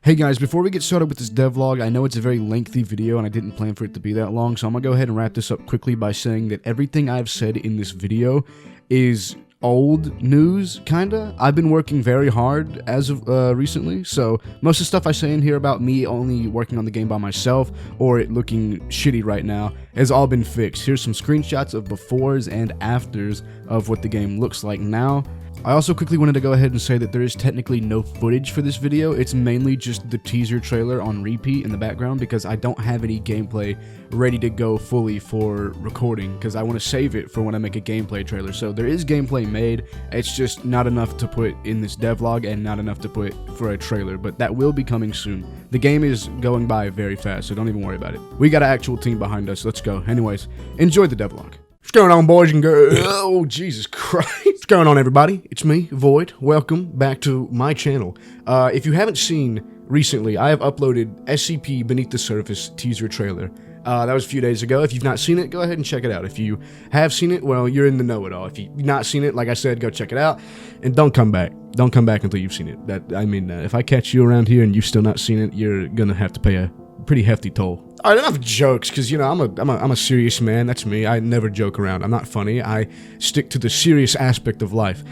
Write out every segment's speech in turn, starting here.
Hey guys, before we get started with this devlog, I know it's a very lengthy video and I didn't plan for it to be that long, so I'm gonna go ahead and wrap this up quickly by saying that everything I've said in this video is old news, kinda. I've been working very hard as of recently, so most of the stuff I say in here about me only working on the game by myself or it looking shitty right now has all been fixed. Here's some screenshots of befores and afters of what the game looks like now. I also quickly wanted to go ahead and say that there is technically no footage for this video. It's mainly just the teaser trailer on repeat in the background because I don't have any gameplay ready to go fully for recording because I want to save it for when I make a gameplay trailer. So there is gameplay made, it's just not enough to put in this devlog and not enough to put for a trailer, but that will be coming soon. The game is going by very fast, so don't even worry about it. We got an actual team behind us, let's go. Anyways, enjoy the devlog. What's going on, boys and girls? Oh, Jesus Christ. What's going on, everybody? It's me, Void. Welcome back to my channel. If you haven't seen recently, I have uploaded SCP Beneath the Surface teaser trailer. That was a few days ago. If you've not seen it, go ahead and check it out. If you have seen it, well, you're in the know it all. If you've not seen it, like I said, go check it out. And don't come back. Don't come back until you've seen it. If I catch you around here and you've still not seen it, you're gonna have to pay a pretty hefty toll. Alright, enough jokes, because, you know, I'm a serious man. That's me. I never joke around. I'm not funny. I stick to the serious aspect of life.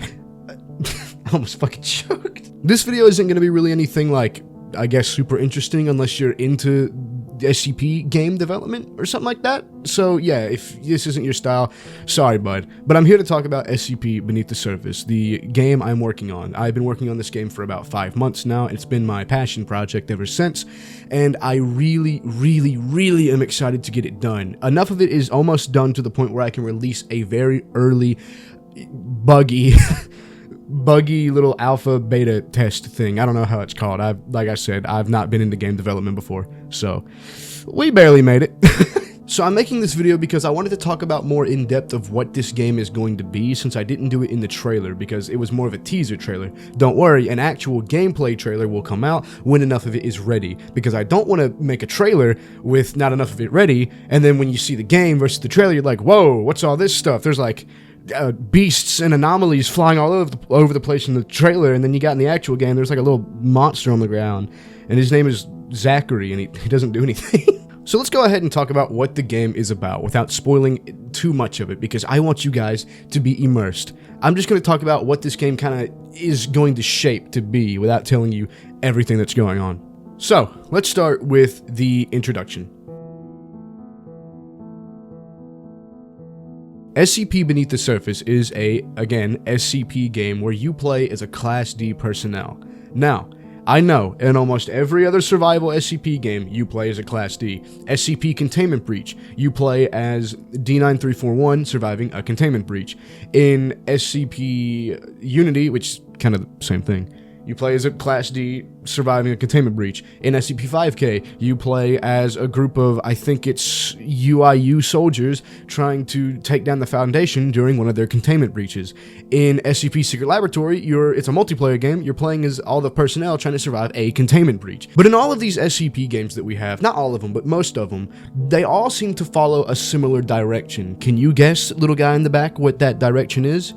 I almost fucking choked. This video isn't going to be really anything like, I guess, super interesting unless you're into SCP game development or something like that. So yeah, if this isn't your style, sorry bud. But I'm here to talk about SCP Beneath the Surface, the game I'm working on. I've been working on this game for about 5 months now. It's been my passion project ever since, and I really am excited to get it done. Enough of it is almost done to the point where I can release a very early, buggy little alpha beta test thing. I don't know how it's called. Like I said, I've not been into game development before, so we barely made it. So I'm making this video because I wanted to talk about more in depth of what this game is going to be, since I didn't do it in the trailer because it was more of a teaser trailer. Don't worry, an actual gameplay trailer will come out when enough of it is ready, because I don't want to make a trailer with not enough of it ready, and then when you see the game versus the trailer, you're like, whoa, what's all this stuff? There's like beasts and anomalies flying all over the place in the trailer, and then you got in the actual game, there's like a little monster on the ground, and his name is Zachary, and he doesn't do anything. So let's go ahead and talk about what the game is about without spoiling too much of it, because I want you guys to be immersed. I'm just going to talk about what this game kind of is going to shape to be without telling you everything that's going on. So let's start with the introduction. SCP Beneath the Surface is again, SCP game where you play as a Class D personnel. Now, I know, in almost every other survival SCP game, you play as a Class D. SCP Containment Breach, you play as D9341 surviving a containment breach. In SCP Unity, which is kind of the same thing, you play as a Class D surviving a containment breach. In SCP-5K, you play as a group of, I think it's UIU soldiers trying to take down the Foundation during one of their containment breaches. In SCP Secret Laboratory, it's a multiplayer game. You're playing as all the personnel trying to survive a containment breach. But in all of these SCP games that we have, not all of them, but most of them, they all seem to follow a similar direction. Can you guess, little guy in the back, what that direction is?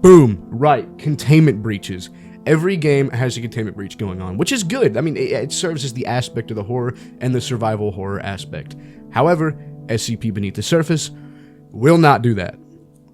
Boom! Right, containment breaches. Every game has a containment breach going on, which is good. I mean, it serves as the aspect of the horror and the survival horror aspect. However, SCP Beneath the Surface will not do that.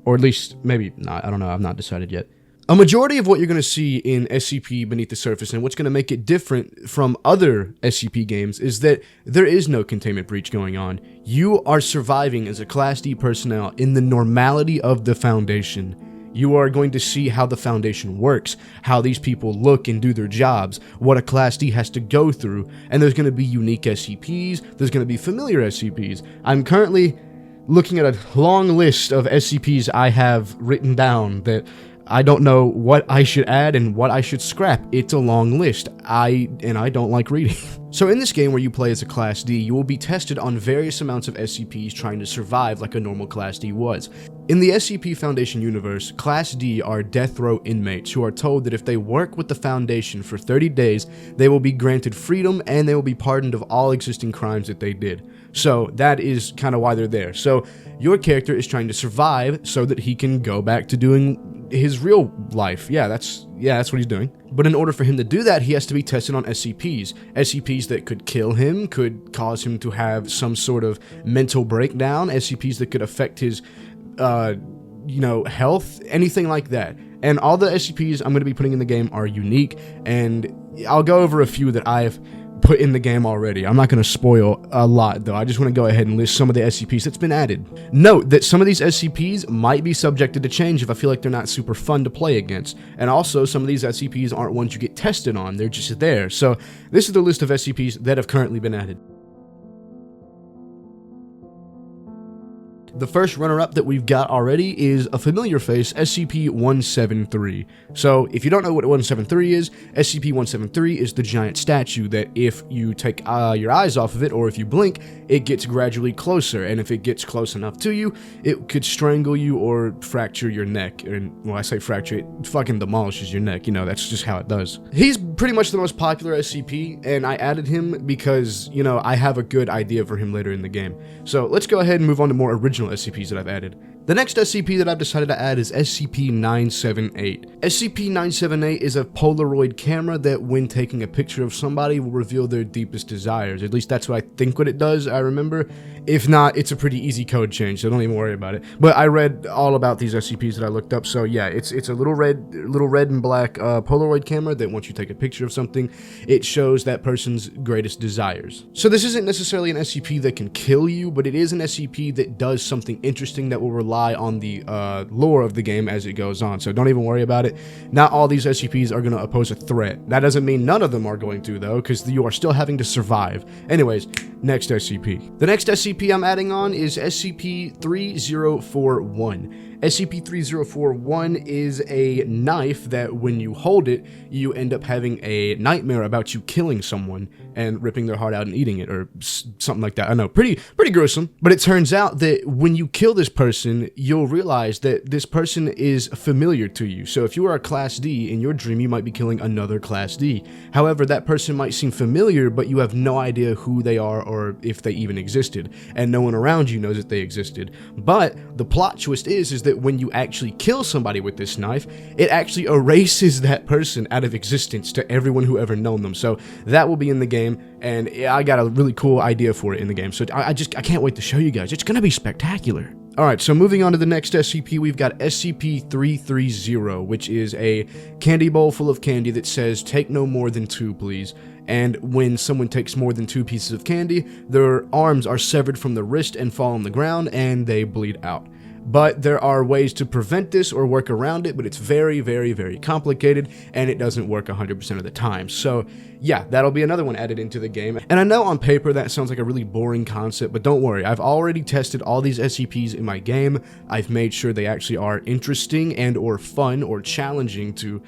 Or at least, maybe not. I don't know. I've not decided yet. A majority of what you're going to see in SCP Beneath the Surface and what's going to make it different from other SCP games is that there is no containment breach going on. You are surviving as a Class D personnel in the normality of the Foundation. You are going to see how the Foundation works, how these people look and do their jobs, what a Class D has to go through, and there's going to be unique SCPs, there's going to be familiar SCPs. I'm currently looking at a long list of SCPs I have written down that I don't know what I should add and what I should scrap. It's a long list. I don't like reading. So in this game where you play as a Class D, you will be tested on various amounts of SCPs trying to survive like a normal Class D was. In the SCP Foundation universe, Class D are death row inmates who are told that if they work with the Foundation for 30 days, they will be granted freedom and they will be pardoned of all existing crimes that they did. So that is kind of why they're there. So your character is trying to survive so that he can go back to doing his real life. Yeah, that's what he's doing. But in order for him to do that, he has to be tested on SCPs. SCPs that could kill him, could cause him to have some sort of mental breakdown, SCPs that could affect his, health, anything like that. And all the SCPs I'm going to be putting in the game are unique, and I'll go over a few that I've put in the game already. I'm not going to spoil a lot, though. I just want to go ahead and list some of the SCPs that's been added. Note that some of these SCPs might be subjected to change if I feel like they're not super fun to play against. And also, some of these SCPs aren't ones you get tested on. They're just there. So, this is the list of SCPs that have currently been added. The first runner-up that we've got already is a familiar face, SCP-173. So, if you don't know what 173 is, SCP-173 is the giant statue that if you take your eyes off of it, or if you blink, it gets gradually closer, and if it gets close enough to you, it could strangle you or fracture your neck. And when I say fracture, it fucking demolishes your neck, that's just how it does. He's pretty much the most popular SCP, and I added him because, I have a good idea for him later in the game. So, let's go ahead and move on to more original SCPs that I've added. The next SCP that I've decided to add is SCP-978. SCP-978 is a Polaroid camera that when taking a picture of somebody will reveal their deepest desires. At least that's what I think what it does, I remember. If not, it's a pretty easy code change, so don't even worry about it. But I read all about these SCPs that I looked up, so yeah, it's a little red and black Polaroid camera that once you take a picture of something, it shows that person's greatest desires. So this isn't necessarily an SCP that can kill you, but it is an SCP that does something interesting that will rely on the lore of the game as it goes on, so don't even worry about it. Not all these SCPs are going to pose a threat. That doesn't mean none of them are going to, though, because you are still having to survive. Anyways, next SCP. The next SCP I'm adding on is SCP-3041. SCP-3041 is a knife that when you hold it, you end up having a nightmare about you killing someone and ripping their heart out and eating it, or something like that. I know, pretty gruesome. But it turns out that when you kill this person, you'll realize that this person is familiar to you. So if you are a Class D, in your dream you might be killing another Class D. However, that person might seem familiar, but you have no idea who they are or if they even existed, and no one around you knows that they existed. But the plot twist is that when you actually kill somebody with this knife, it actually erases that person out of existence to everyone who ever known them. So that will be in the game, and I got a really cool idea for it in the game. So I can't wait to show you guys. It's gonna be spectacular. Alright, so moving on to the next SCP, we've got SCP-330, which is a candy bowl full of candy that says, "Take no more than 2, please." And when someone takes more than 2 pieces of candy, their arms are severed from the wrist and fall on the ground, and they bleed out. But there are ways to prevent this or work around it, but it's very, very, very complicated, and it doesn't work 100% of the time. So yeah, that'll be another one added into the game. And I know on paper that sounds like a really boring concept, but don't worry, I've already tested all these SCPs in my game. I've made sure they actually are interesting and or fun or challenging to,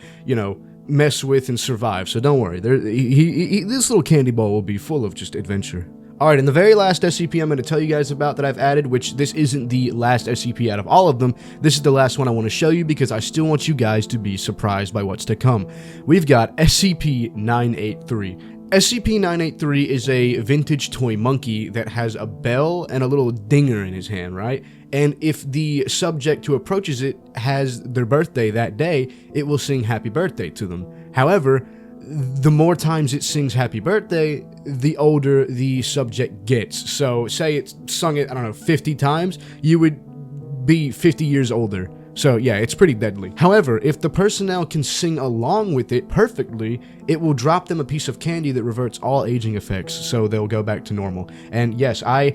mess with and survive. So don't worry, this little candy bowl will be full of just adventure. Alright, and the very last SCP I'm going to tell you guys about that I've added, which this isn't the last SCP out of all of them, this is the last one I want to show you because I still want you guys to be surprised by what's to come. We've got SCP-983. SCP-983 is a vintage toy monkey that has a bell and a little dinger in his hand, right? And if the subject who approaches it has their birthday that day, it will sing happy birthday to them. However, the more times it sings happy birthday, the older the subject gets. So say it's sung it, 50 times, you would be 50 years older. So yeah, it's pretty deadly. However, if the person now can sing along with it perfectly, it will drop them a piece of candy that reverts all aging effects, so they'll go back to normal. And yes, I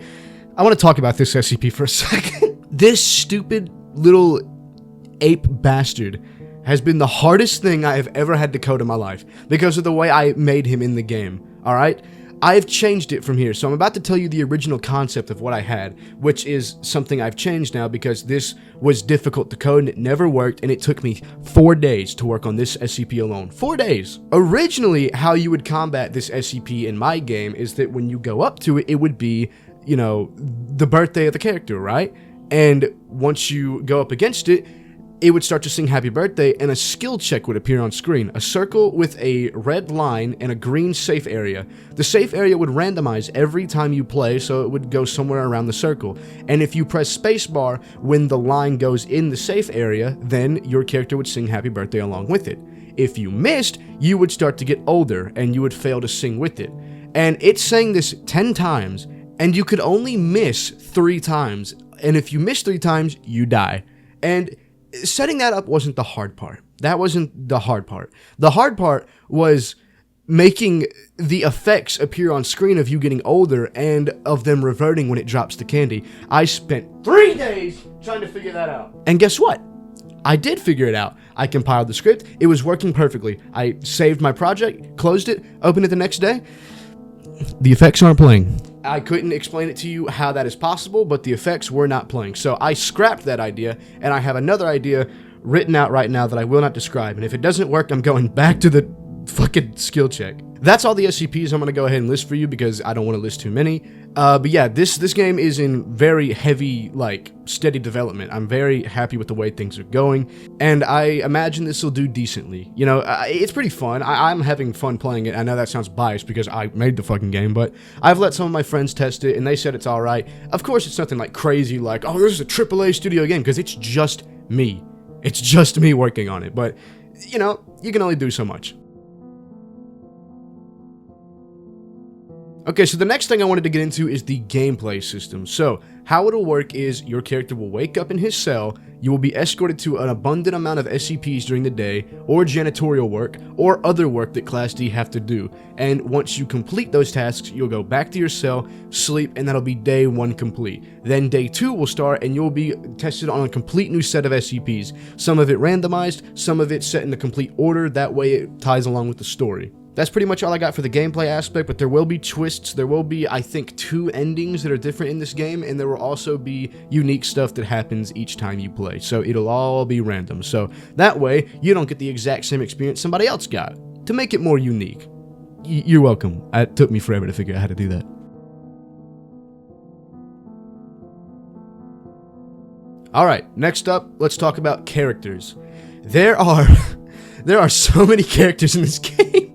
want to talk about this SCP for a second. This stupid little ape bastard has been the hardest thing I have ever had to code in my life because of the way I made him in the game, alright? I've changed it from here, so I'm about to tell you the original concept of what I had, which is something I've changed now because this was difficult to code and it never worked, and it took me 4 days to work on this SCP alone. 4 days! Originally, how you would combat this SCP in my game is that when you go up to it, it would be, the birthday of the character, right? And once you go up against it, it would start to sing happy birthday, and a skill check would appear on screen. A circle with a red line and a green safe area. The safe area would randomize every time you play, so it would go somewhere around the circle. And if you press spacebar when the line goes in the safe area, then your character would sing happy birthday along with it. If you missed, you would start to get older, and you would fail to sing with it. And it sang this 10 times, and you could only miss 3 times. And if you miss 3 times, you die. And setting that up wasn't the hard part. That wasn't the hard part. The hard part was making the effects appear on screen of you getting older and of them reverting when it drops the candy. I spent 3 days trying to figure that out. And guess what? I did figure it out. I compiled the script. It was working perfectly. I saved my project, closed it, opened it the next day. The effects aren't playing. I couldn't explain it to you how that is possible, but the effects were not playing. So I scrapped that idea, and I have another idea written out right now that I will not describe. And if it doesn't work, I'm going back to the fucking skill check. That's all the SCPs I'm going to go ahead and list for you because I don't want to list too many. But yeah, this game is in very heavy, like, steady development. I'm very happy with the way things are going, and I imagine this will do decently. You know, it's pretty fun. I'm having fun playing it. I know that sounds biased because I made the fucking game, but I've let some of my friends test it, and they said it's alright. Of course, it's nothing like crazy, like, oh, this is a AAA studio game, because it's just me. It's just me working on it, but, you know, you can only do so much. Okay, so the next thing I wanted to get into is the gameplay system. So, how it'll work is your character will wake up in his cell, you will be escorted to an abundant amount of SCPs during the day, or janitorial work, or other work that Class D have to do. And once you complete those tasks, you'll go back to your cell, sleep, and that'll be day 1 complete. Then day 2 will start, and you'll be tested on a complete new set of SCPs. Some of it randomized, some of it set in the complete order, that way it ties along with the story. That's pretty much all I got for the gameplay aspect, but there will be twists. There will be, I think, 2 endings that are different in this game, and there will also be unique stuff that happens each time you play. So it'll all be random. So that way, you don't get the exact same experience somebody else got, to make it more unique. You're welcome. It took me forever to figure out how to do that. Alright, next up, let's talk about characters. There are so many characters in this game.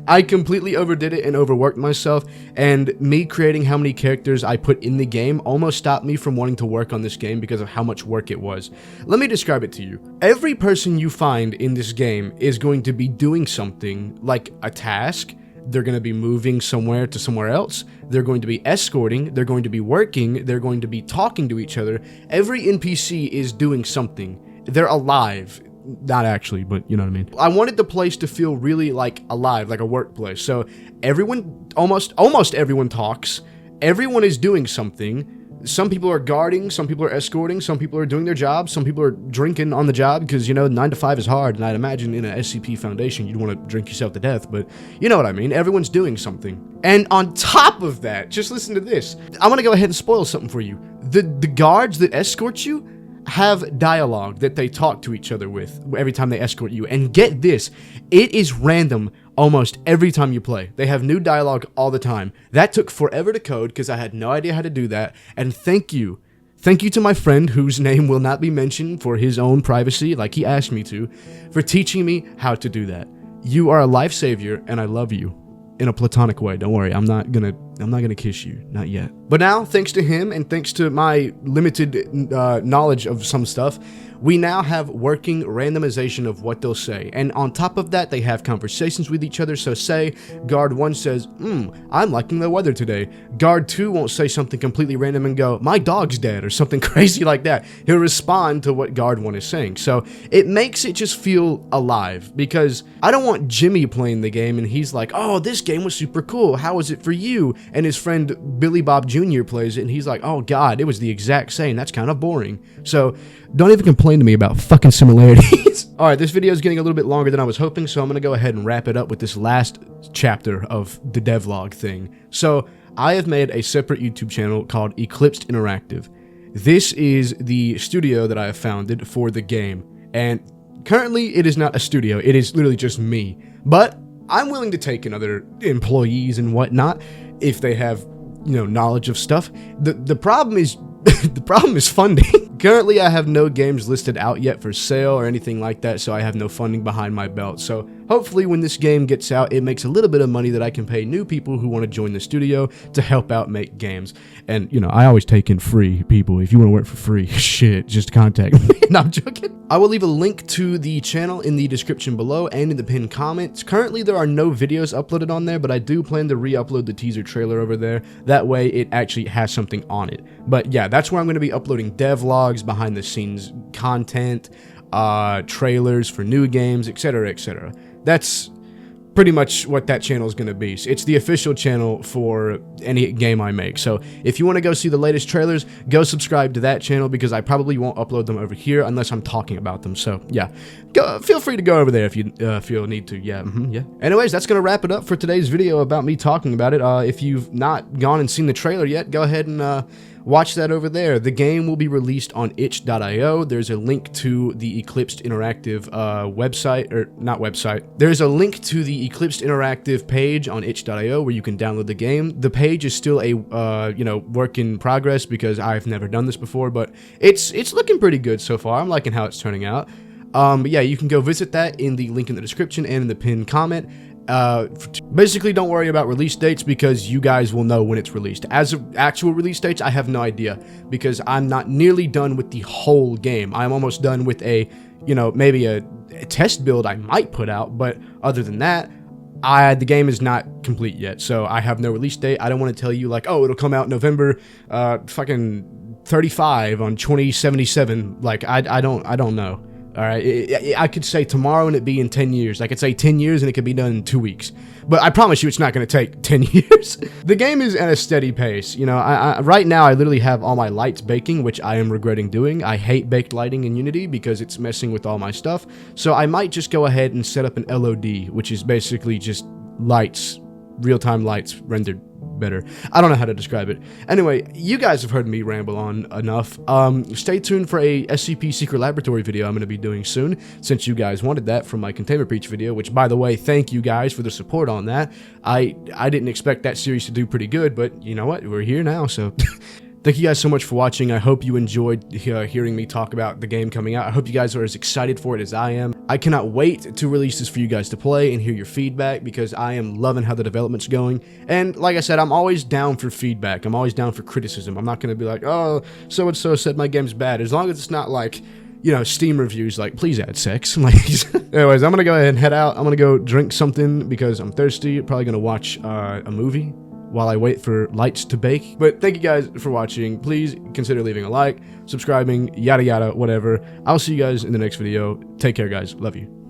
I completely overdid it and overworked myself, and me creating how many characters I put in the game almost stopped me from wanting to work on this game because of how much work it was. Let me describe it to you. Every person you find in this game is going to be doing something, like a task. They're going to be moving somewhere to somewhere else. They're going to be escorting. They're going to be working. They're going to be talking to each other. Every NPC is doing something. They're alive. Not actually, but you know what I mean. I wanted the place to feel really like alive, like a workplace. So everyone, almost everyone talks. Everyone is doing something. Some people are guarding, some people are escorting, some people are doing their job, some people are drinking on the job because, you know, 9 to 5 is hard, and I'd imagine in an SCP Foundation you'd want to drink yourself to death, but you know what I mean. Everyone's doing something. And on top of that, just listen to this. I'm going to go ahead and spoil something for you. The guards that escort you have dialogue that they talk to each other with every time they escort you. And get this, it is random almost every time you play. They have new dialogue all the time. That took forever to code because I had no idea how to do that. And thank you to my friend whose name will not be mentioned for his own privacy, like he asked me to, for teaching me how to do that. You are a life savior, and I love you. In a platonic way, don't worry, I'm not gonna kiss you, not yet. But now, thanks to him and thanks to my limited knowledge of some stuff, we now have working randomization of what they'll say. And on top of that, they have conversations with each other. So say guard 1 says, I'm liking the weather today. Guard 2 won't say something completely random and go, my dog's dead, or something crazy like that. He'll respond to what guard 1 is saying. So it makes it just feel alive, because I don't want Jimmy playing the game and he's like, oh, this game was super cool, how was it for you? And his friend Billy Bob Jr. plays it and he's like, oh god, it was the exact same, that's kind of boring. So don't even complain to me about fucking similarities. Alright, this video is getting a little bit longer than I was hoping, so I'm gonna go ahead and wrap it up with this last chapter of the devlog thing. So, I have made a separate YouTube channel called Eclipsed Interactive. This is the studio that I have founded for the game, and currently it is not a studio, it is literally just me. But I'm willing to take in other employees and whatnot if they have, you know, knowledge of stuff. The problem is the problem is funding. Currently, I have no games listed out yet for sale or anything like that, so I have no funding behind my belt. So hopefully when this game gets out, it makes a little bit of money that I can pay new people who want to join the studio to help out make games. And, you know, I always take in free people. If you want to work for free, shit, just contact me. No, I'm joking. I will leave a link to the channel in the description below and in the pinned comments. Currently, there are no videos uploaded on there, but I do plan to re-upload the teaser trailer over there. That way, it actually has something on it. But yeah, that's where I'm going to be uploading devlogs, behind the scenes content, trailers for new games, etc, etc. That's pretty much what that channel is going to be. It's the official channel for any game I make. So if you want to go see the latest trailers, go subscribe to that channel because I probably won't upload them over here unless I'm talking about them. So yeah, feel free to go over there if you feel need to. Yeah, yeah. Anyways, that's going to wrap it up for today's video about me talking about it. If you've not gone and seen the trailer yet, go ahead and watch that over there. The game will be released on itch.io. There's a link to the Eclipsed Interactive website, or not website. There's a link to the Eclipsed Interactive page on itch.io where you can download the game. The page is still a you know, work in progress because I've never done this before, but it's looking pretty good so far. I'm liking how it's turning out. But yeah, you can go visit that in the link in the description and in the pinned comment. Basically, don't worry about release dates because you guys will know when it's released. As of actual release dates, I have no idea because I'm not nearly done with the whole game. I'm almost done with a, you know, maybe a test build I might put out, but other than that, the game is not complete yet, so I have no release date. I don't want to tell you like, oh, it'll come out November, fucking 35 on 2077. Like, I don't know. All right, I could say tomorrow and it'd be in 10 years. I could say 10 years and it could be done in 2 weeks. But I promise you it's not going to take 10 years. The game is at a steady pace. You know, right now I literally have all my lights baking, which I am regretting doing. I hate baked lighting in Unity because it's messing with all my stuff. So I might just go ahead and set up an LOD, which is basically just lights, real-time lights rendered better. I don't know how to describe it. Anyway, you guys have heard me ramble on enough. Stay tuned for a SCP Secret Laboratory video I'm going to be doing soon, since you guys wanted that from my Containment Breach video, which, by the way, thank you guys for the support on that. I didn't expect that series to do pretty good, but you know what? We're here now, so... Thank you guys so much for watching. I hope you enjoyed hearing me talk about the game coming out. I hope you guys are as excited for it as I am. I cannot wait to release this for you guys to play and hear your feedback because I am loving how the development's going. And like I said, I'm always down for feedback. I'm always down for criticism. I'm not going to be like, oh, so-and-so said my game's bad. As long as it's not like, you know, Steam reviews like, please add sex. Like, anyways, I'm going to go ahead and head out. I'm going to go drink something because I'm thirsty. Probably going to watch a movie while I wait for lights to bake. But thank you guys for watching. Please consider leaving a like, subscribing, yada yada, whatever. I'll see you guys in the next video. Take care, guys. Love you.